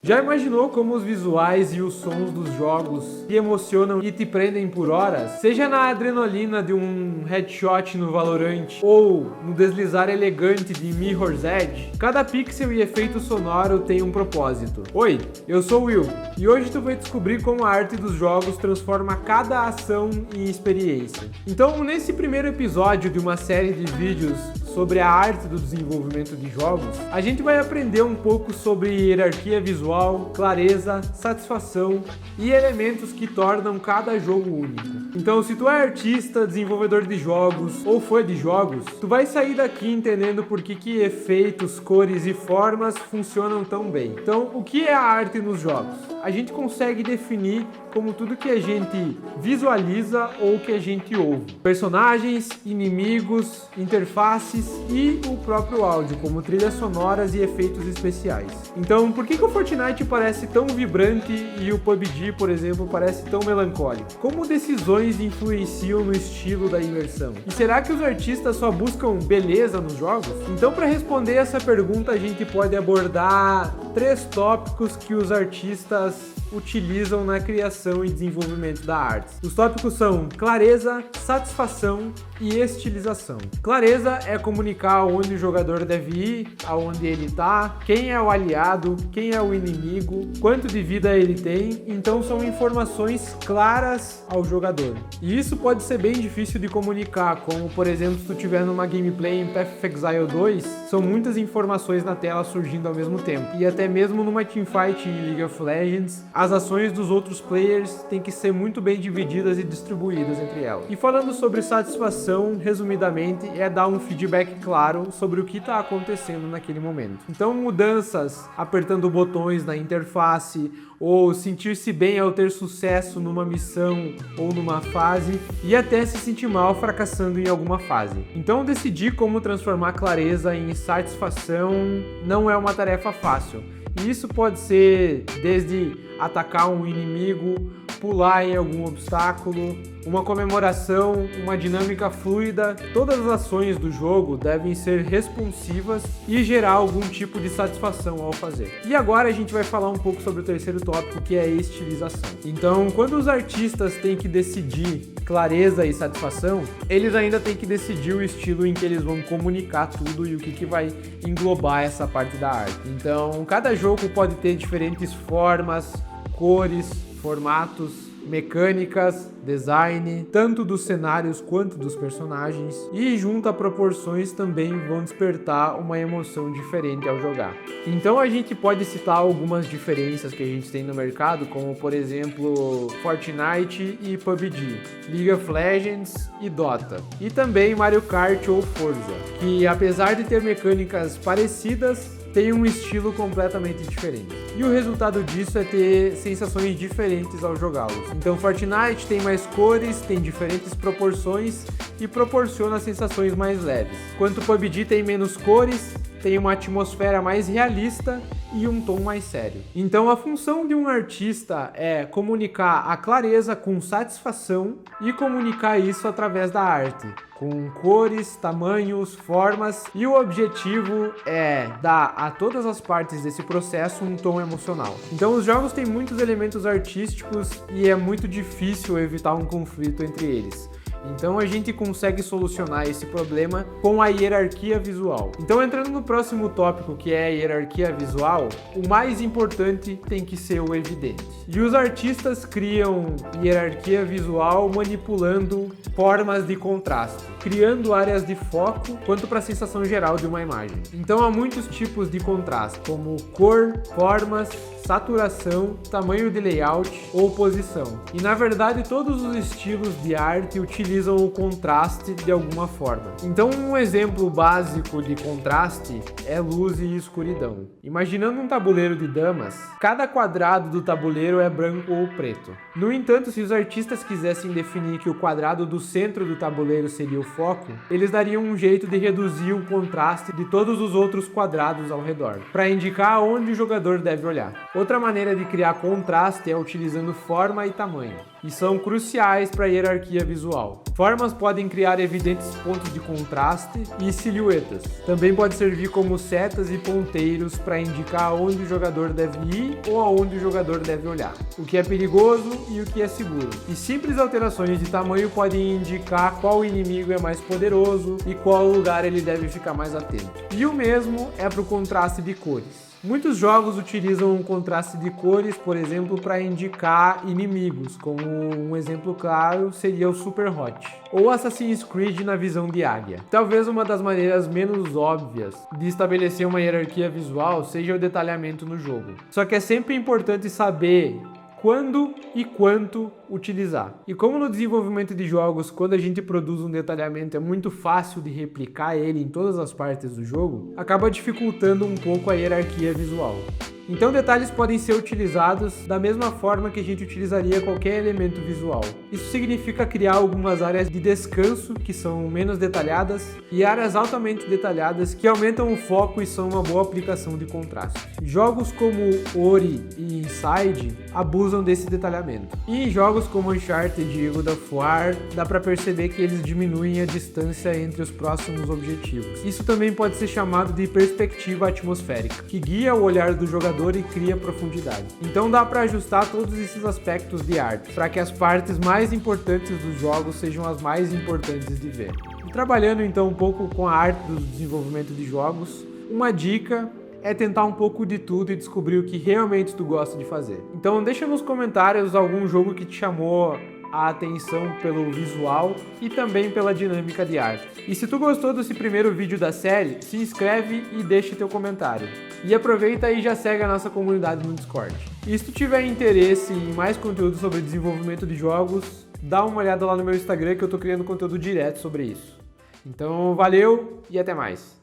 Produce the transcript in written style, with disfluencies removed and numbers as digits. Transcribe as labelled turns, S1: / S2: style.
S1: Já imaginou como os visuais e os sons dos jogos te emocionam e te prendem por horas? Seja na adrenalina de um headshot no Valorant ou no deslizar elegante de Mirror's Edge, cada pixel e efeito sonoro tem um propósito. Oi, eu sou o Will e hoje tu vai descobrir como a arte dos jogos transforma cada ação em experiência. Então, nesse primeiro episódio de uma série de vídeos sobre a arte do desenvolvimento de jogos, a gente vai aprender um pouco sobre hierarquia visual, clareza, satisfação e elementos que tornam cada jogo único. Então, se tu é artista, desenvolvedor de jogos ou fã de jogos, tu vai sair daqui entendendo por que efeitos, cores e formas funcionam tão bem. Então, o que é a arte nos jogos? A gente consegue definir como tudo que a gente visualiza ou que a gente ouve. Personagens, inimigos, interfaces e o próprio áudio, como trilhas sonoras e efeitos especiais. Então, por que o Fortnite parece tão vibrante e o PUBG, por exemplo, parece tão melancólico? Como decisões influenciam no estilo da imersão? E será que os artistas só buscam beleza nos jogos? Então, para responder essa pergunta, a gente pode abordar 3 tópicos que os artistas utilizam na criação e desenvolvimento da arte. Os tópicos são clareza, satisfação e estilização. Clareza é comunicar onde o jogador deve ir, aonde ele está, quem é o aliado, quem é o inimigo, quanto de vida ele tem, então são informações claras ao jogador. E isso pode ser bem difícil de comunicar, como por exemplo se tu tiver numa gameplay em Path of Exile 2, são muitas informações na tela surgindo ao mesmo tempo. E até mesmo numa teamfight em League of Legends, as ações dos outros players têm que ser muito bem divididas e distribuídas entre elas. E falando sobre satisfação, resumidamente, é dar um feedback claro sobre o que está acontecendo naquele momento. Então, mudanças apertando botões na interface, ou sentir-se bem ao ter sucesso numa missão ou numa fase, e até se sentir mal fracassando em alguma fase. Então, decidir como transformar clareza em satisfação não é uma tarefa fácil. E isso pode ser desde atacar um inimigo, pular em algum obstáculo, uma comemoração, uma dinâmica fluida. Todas as ações do jogo devem ser responsivas e gerar algum tipo de satisfação ao fazer. E agora a gente vai falar um pouco sobre o terceiro tópico, que é a estilização. Então, quando os artistas têm que decidir clareza e satisfação, eles ainda têm que decidir o estilo em que eles vão comunicar tudo e o que vai englobar essa parte da arte. Então, cada jogo pode ter diferentes formas, cores, formatos, mecânicas, design, tanto dos cenários quanto dos personagens, e junto a proporções também vão despertar uma emoção diferente ao jogar. Então a gente pode citar algumas diferenças que a gente tem no mercado, como por exemplo Fortnite e PUBG, League of Legends e Dota, e também Mario Kart ou Forza, que apesar de ter mecânicas parecidas, tem um estilo completamente diferente. E o resultado disso é ter sensações diferentes ao jogá-los. Então Fortnite tem mais cores, tem diferentes proporções e proporciona sensações mais leves. Enquanto PUBG tem menos cores, tem uma atmosfera mais realista e um tom mais sério. Então a função de um artista é comunicar a clareza com satisfação e comunicar isso através da arte, com cores, tamanhos, formas, e o objetivo é dar a todas as partes desse processo um tom emocional. Então os jogos têm muitos elementos artísticos e é muito difícil evitar um conflito entre eles. Então a gente consegue solucionar esse problema com a hierarquia visual. Então, entrando no próximo tópico, que é a hierarquia visual, o mais importante tem que ser o evidente. E os artistas criam hierarquia visual manipulando formas de contraste, criando áreas de foco quanto para a sensação geral de uma imagem. Então há muitos tipos de contraste, como cor, formas, saturação, tamanho de layout ou posição. E na verdade todos os estilos de arte utilizam o contraste de alguma forma. Então um exemplo básico de contraste é luz e escuridão. Imaginando um tabuleiro de damas, cada quadrado do tabuleiro é branco ou preto. No entanto, se os artistas quisessem definir que o quadrado do centro do tabuleiro seria o foco, eles dariam um jeito de reduzir o contraste de todos os outros quadrados ao redor, para indicar onde o jogador deve olhar. Outra maneira de criar contraste é utilizando forma e tamanho. e são cruciais para a hierarquia visual. Formas podem criar evidentes pontos de contraste e silhuetas. Também pode servir como setas e ponteiros para indicar aonde o jogador deve ir ou aonde o jogador deve olhar, o que é perigoso e o que é seguro. E simples alterações de tamanho podem indicar qual inimigo é mais poderoso e qual lugar ele deve ficar mais atento. E o mesmo é para o contraste de cores. Muitos jogos utilizam um contraste de cores, por exemplo, para indicar inimigos, como um exemplo claro seria o Super Hot, ou Assassin's Creed na visão de águia. Talvez uma das maneiras menos óbvias de estabelecer uma hierarquia visual seja o detalhamento no jogo. Só que é sempre importante saber quando e quanto utilizar. E como no desenvolvimento de jogos, quando a gente produz um detalhamento é muito fácil de replicar ele em todas as partes do jogo, acaba dificultando um pouco a hierarquia visual. Então detalhes podem ser utilizados da mesma forma que a gente utilizaria qualquer elemento visual. Isso significa criar algumas áreas de descanso que são menos detalhadas e áreas altamente detalhadas que aumentam o foco e são uma boa aplicação de contraste. Jogos como Ori e Inside abusam desse detalhamento. E em jogos como Uncharted e God of War, dá para perceber que eles diminuem a distância entre os próximos objetivos. Isso também pode ser chamado de perspectiva atmosférica, que guia o olhar do jogador e cria profundidade. Então dá para ajustar todos esses aspectos de arte, para que as partes mais importantes dos jogos sejam as mais importantes de ver. E trabalhando então um pouco com a arte do desenvolvimento de jogos, uma dica é tentar um pouco de tudo e descobrir o que realmente tu gosta de fazer. Então deixa nos comentários algum jogo que te chamou a atenção pelo visual e também pela dinâmica de arte. E se tu gostou desse primeiro vídeo da série, se inscreve e deixa teu comentário. E aproveita e já segue a nossa comunidade no Discord. E se tu tiver interesse em mais conteúdo sobre desenvolvimento de jogos, dá uma olhada lá no meu Instagram que eu tô criando conteúdo direto sobre isso. Então valeu e até mais!